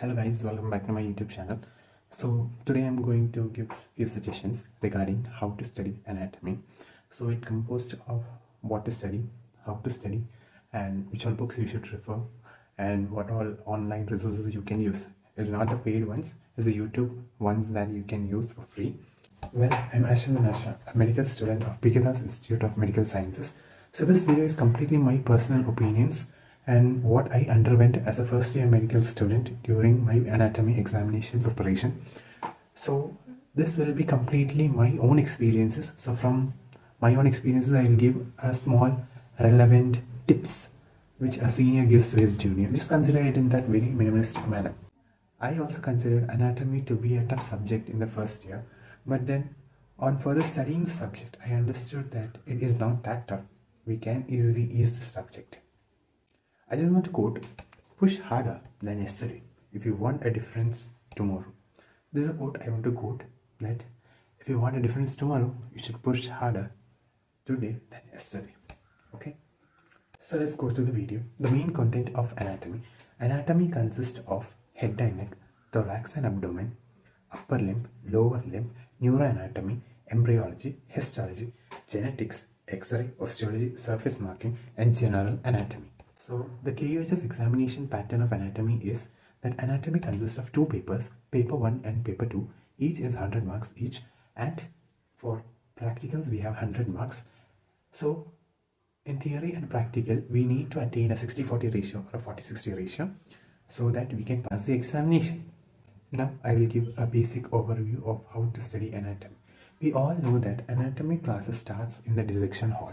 Hello guys, welcome back to my YouTube channel. So today I'm going to give few suggestions regarding how to study anatomy. So it composed of what to study, how to study, and which all books you should refer, and what all online resources you can use. It's not the paid ones, it's the YouTube ones that you can use for free. Well, I'm ASH CHANDRAN ASHA, a medical student of Kuhs Institute of Medical Sciences. So this video is completely my personal opinions and what I underwent as a first year medical student during my anatomy examination preparation. So this will be completely my own experiences. So from my own experiences, I will give a small relevant tips which a senior gives to his junior. Just consider it in that very minimalistic manner. I also considered anatomy to be a tough subject in the first year, but then on further studying the subject, I understood that it is not that tough. We can easily ease the subject. I just want to quote, push harder than yesterday if you want a difference tomorrow. This is a quote I want to quote, that if you want a difference tomorrow, you should push harder today than yesterday. Okay? So let's go to the video. The main content of anatomy. Anatomy consists of head and neck, thorax and abdomen, upper limb, lower limb, neuroanatomy, embryology, histology, genetics, X-ray, osteology, surface marking, and general anatomy. So the KUHS examination pattern of anatomy is that anatomy consists of two papers, paper 1 and paper 2. Each is 100 marks each, and for practicals we have 100 marks. So in theory and practical, we need to attain a 60-40 ratio or a 40-60 ratio so that we can pass the examination. Now I will give a basic overview of how to study anatomy. We all know that anatomy classes starts in the dissection hall.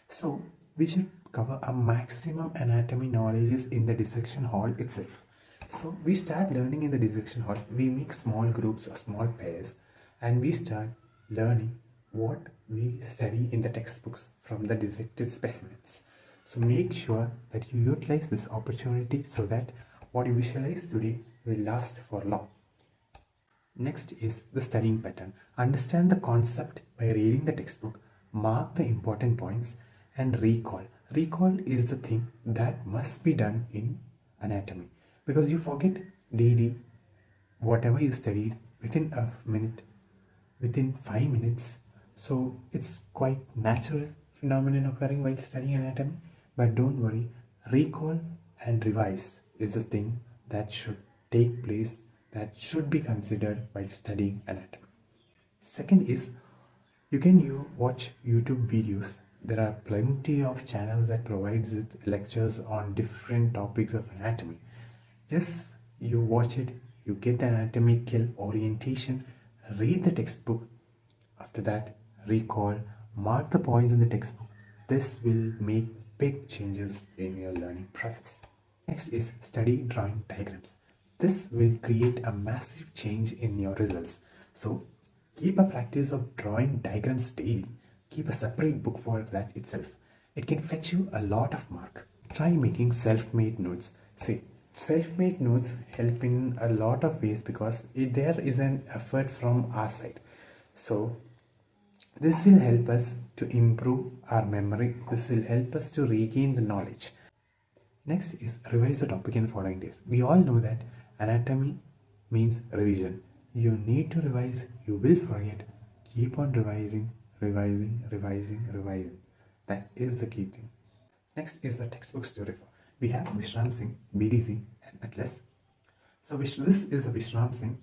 So we should cover a maximum anatomy knowledge in the dissection hall itself. So we start learning in the dissection hall. We make small groups or small pairs and we start learning what we study in the textbooks from the dissected specimens. So make sure that you utilize this opportunity so that what you visualize today will last for long. Next is the studying pattern. Understand the concept by reading the textbook, mark the important points, and recall. Recall is the thing that must be done in anatomy because you forget daily whatever you studied within a minute, within 5 minutes. So it's quite natural phenomenon occurring while studying anatomy, but don't worry, recall and revise is the thing that should take place, that should be considered while studying anatomy. Second is, you can watch YouTube videos. There are plenty of channels that provides lectures on different topics of anatomy. Just you watch it, you get the anatomical orientation, read the textbook. After that, recall, mark the points in the textbook. This will make big changes in your learning process. Next is study drawing diagrams. This will create a massive change in your results. So keep a practice of drawing diagrams daily. Keep a separate book for that itself. It can fetch you a lot of mark. Try making self-made notes. See, self-made notes help in a lot of ways because there is an effort from our side. So this will help us to improve our memory. This will help us to regain the knowledge. Next is revise the topic in the following days. We all know that anatomy means revision. You need to revise. You will forget. Keep on revising. That is the key thing. Next is the textbooks to refer. We have Vishram Singh, BDC, and Atlas. So this is the Vishram Singh.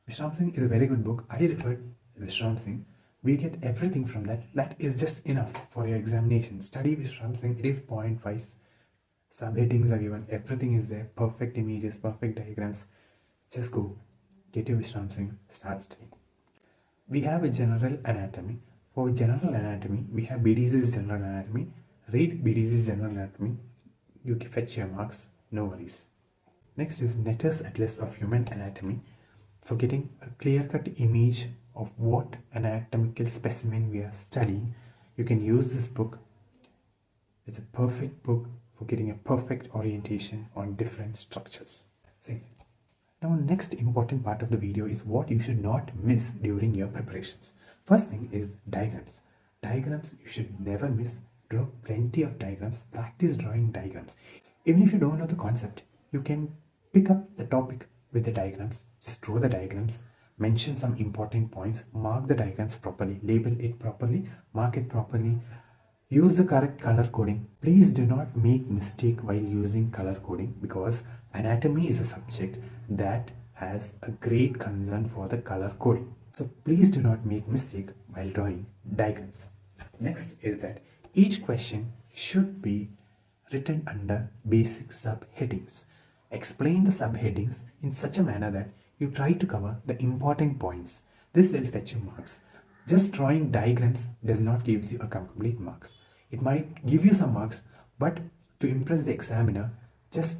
Vishram Singh is a very good book. I referred Vishram Singh. We get everything from that. That is just enough for your examination. Study Vishram Singh. It is point-wise. Subheadings are given. Everything is there. Perfect images, perfect diagrams. Just go. Get your Vishram Singh. Start studying. We have a general anatomy. For general anatomy, we have BDC's general anatomy. Read BDC's general anatomy. You can fetch your marks. No worries. Next is Netter's Atlas of Human Anatomy. For getting a clear-cut image of what anatomical specimen we are studying, you can use this book. It's a perfect book for getting a perfect orientation on different structures. See, now next important part of the video is what you should not miss during your preparations. First thing is diagrams. Diagrams you should never miss. Draw plenty of diagrams. Practice drawing diagrams. Even if you don't know the concept, you can pick up the topic with the diagrams. Just draw the diagrams, mention some important points, mark the diagrams properly, label it properly, mark it properly, use the correct color coding. Please do not make mistake while using color coding, because anatomy is a subject that has a great concern for the color coding. So please do not make mistake while drawing diagrams. Next is that each question should be written under basic subheadings. Explain the subheadings in such a manner that you try to cover the important points. This will fetch you marks. Just drawing diagrams does not give you a complete marks. It might give you some marks, but to impress the examiner, just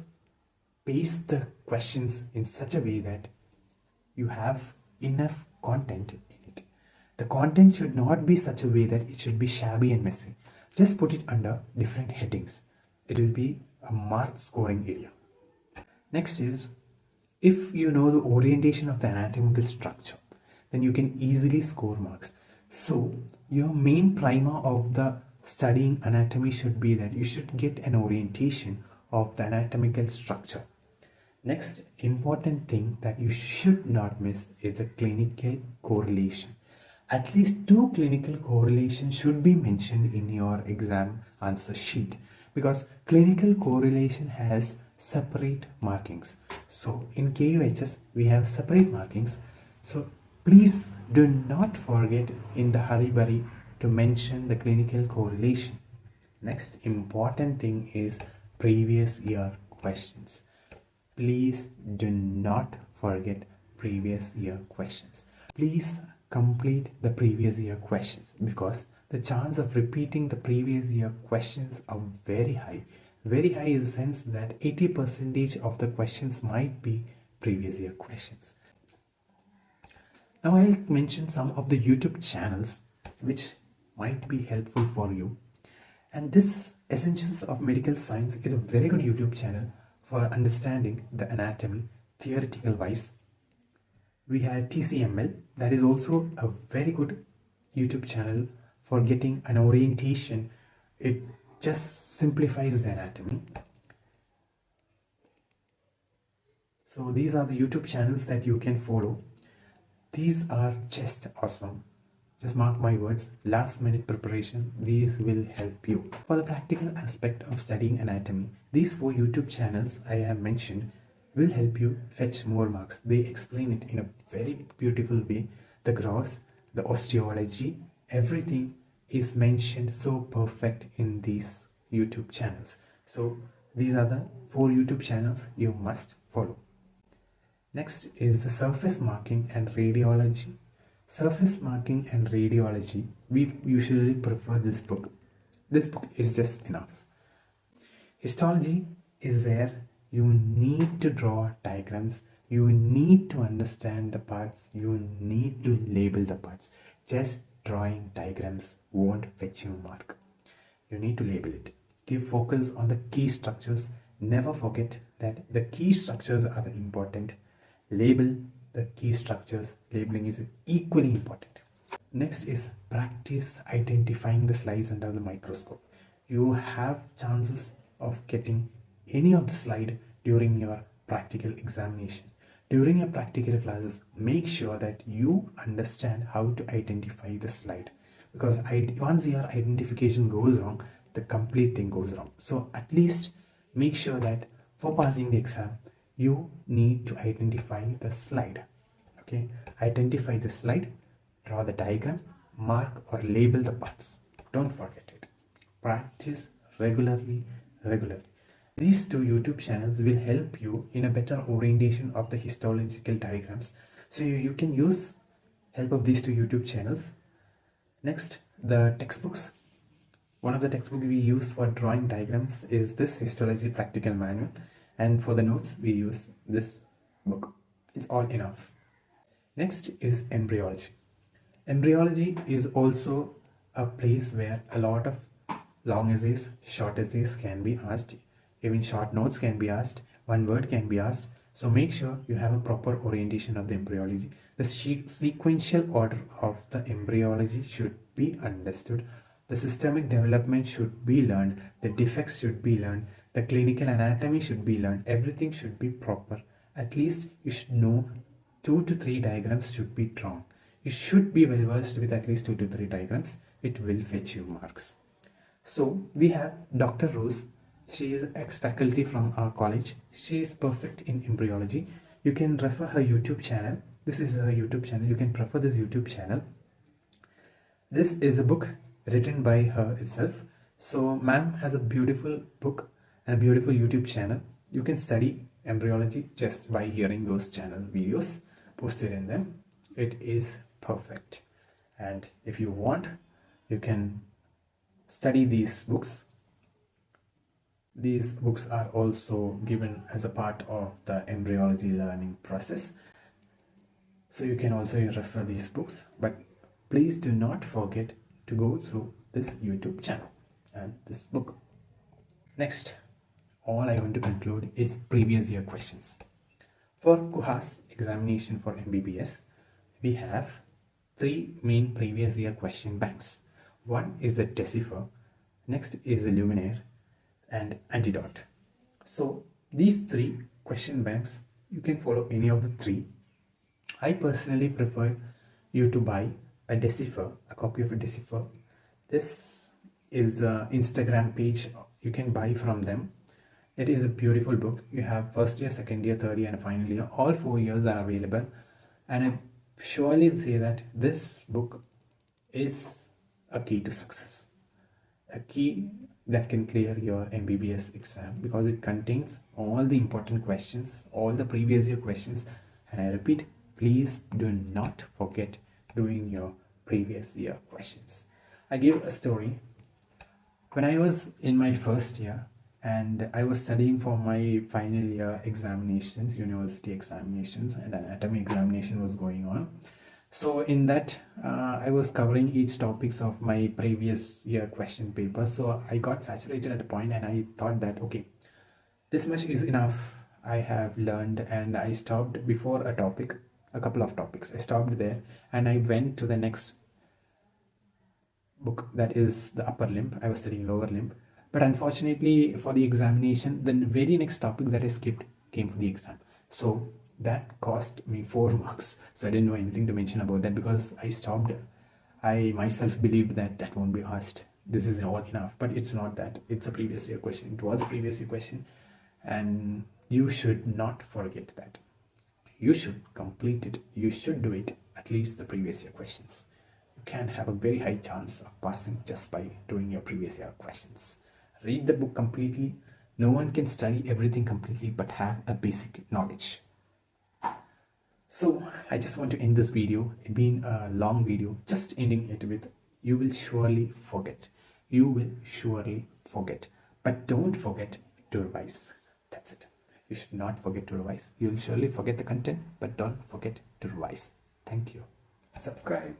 paste the questions in such a way that you have enough content in it. The content should not be such a way that it should be shabby and messy. Just put it under different headings. It will be a mark scoring area. Next is, if you know the orientation of the anatomical structure, then you can easily score marks. So your main primer of the studying anatomy should be that you should get an orientation of the anatomical structure. Next important thing that you should not miss is the clinical correlation. At least 2 clinical correlations should be mentioned in your exam answer sheet, because clinical correlation has separate markings. So in KUHS we have separate markings. So please do not forget in the hurry-burry to mention the clinical correlation. Next important thing is previous year questions. Please do not forget previous year questions. Please complete the previous year questions, because the chance of repeating the previous year questions are very high. Very high in the sense that 80% of the questions might be previous year questions. Now I'll mention some of the YouTube channels which might be helpful for you. And this Essentials of Medical Science is a very good YouTube channel for understanding the anatomy theoretical wise. We had TCML, that is also a very good YouTube channel for getting an orientation. It just simplifies the anatomy. So these are the YouTube channels that you can follow. These are just awesome. Just mark my words, last minute preparation, these will help you. For the practical aspect of studying anatomy, these 4 YouTube channels I have mentioned will help you fetch more marks. They explain it in a very beautiful way. The gross, the osteology, everything is mentioned so perfect in these YouTube channels. So these are the 4 YouTube channels you must follow. Next is the surface marking and radiology. Surface marking and radiology, we usually prefer this book. This book is just enough. Histology is where you need to draw diagrams, you need to understand the parts, you need to label the parts. Just drawing diagrams won't fetch you a mark. You need to label it. Give focus on the key structures. Never forget that the key structures are the important. Label the key structures. Labeling is equally important. Next is practice identifying the slides under the microscope. You have chances of getting any of the slide during your practical examination. During your practical classes, make sure that you understand how to identify the slide, because once your identification goes wrong, the complete thing goes wrong. So at least make sure that for passing the exam, you need to identify the slide. Okay, identify the slide, draw the diagram, mark or label the parts. Don't forget it. Practice regularly. These 2 YouTube channels will help you in a better orientation of the histological diagrams. So you can use help of these 2 YouTube channels. Next, the textbooks. One of the textbooks we use for drawing diagrams is this Histology Practical Manual, and for the notes we use this book. It's all enough. Next is embryology. Embryology is also a place where a lot of long essays, short essays can be asked. Even short notes can be asked. One word can be asked. So make sure you have a proper orientation of the embryology. The sequential order of the embryology should be understood. The systemic development should be learned. The defects should be learned. The clinical anatomy should be learned. Everything should be proper At least you should know 2 to 3 diagrams should be drawn. You should be well versed with at least 2 to 3 diagrams. It will fetch you marks. So we have Dr. Rose. She is ex-faculty from our college. She is perfect in embryology. You can refer her YouTube channel. This is her YouTube channel. You can prefer this YouTube channel. This is a book written by her itself. So ma'am has a beautiful book and a beautiful YouTube channel. You can study embryology just by hearing those channel videos posted in them. It is perfect. And if you want, you can study these books. These books are also given as a part of the embryology learning process. So you can also refer these books, but please do not forget to go through this YouTube channel and this book. Next, all I want to conclude is previous year questions. For Kuhs examination for MBBS, we have 3 main previous year question banks. One is the decipher, next is the luminaire, and antidote. So these 3 question banks, you can follow any of the 3. I personally prefer you to buy a decipher, a copy of a decipher. This is the Instagram page you can buy from them. It is a beautiful book. You have first year, second year, third year and final year. All 4 years are available, and I surely say that this book is a key to success, a key that can clear your MBBS exam, because it contains all the important questions, all the previous year questions. And I repeat, please do not forget doing your previous year questions. I give a story. When I was in my first year and I was studying for my final year examinations, university examinations, and an anatomy examination was going on. So in that, I was covering each topics of my previous year question paper. So I got saturated at a point and I thought that, okay, this much is enough. I have learned, and I stopped before a topic, a couple of topics. I stopped there and I went to the next book, that is the upper limb. I was studying lower limb. But unfortunately for the examination, the very next topic that I skipped came for the exam. So that cost me 4 marks. So I didn't know anything to mention about that because I stopped. I myself believed that that won't be asked. This is all enough, but it's not that. It's a previous year question. It was a previous year question, and you should not forget that. You should complete it. You should do it, at least the previous year questions. You can have a very high chance of passing just by doing your previous year questions. Read the book completely. No one can study everything completely, but have a basic knowledge. So I just want to end this video. It being a long video, just ending it with, you will surely forget. You will surely forget. But don't forget to revise. That's it. You should not forget to revise. You will surely forget the content, but don't forget to revise. Thank you. Subscribe.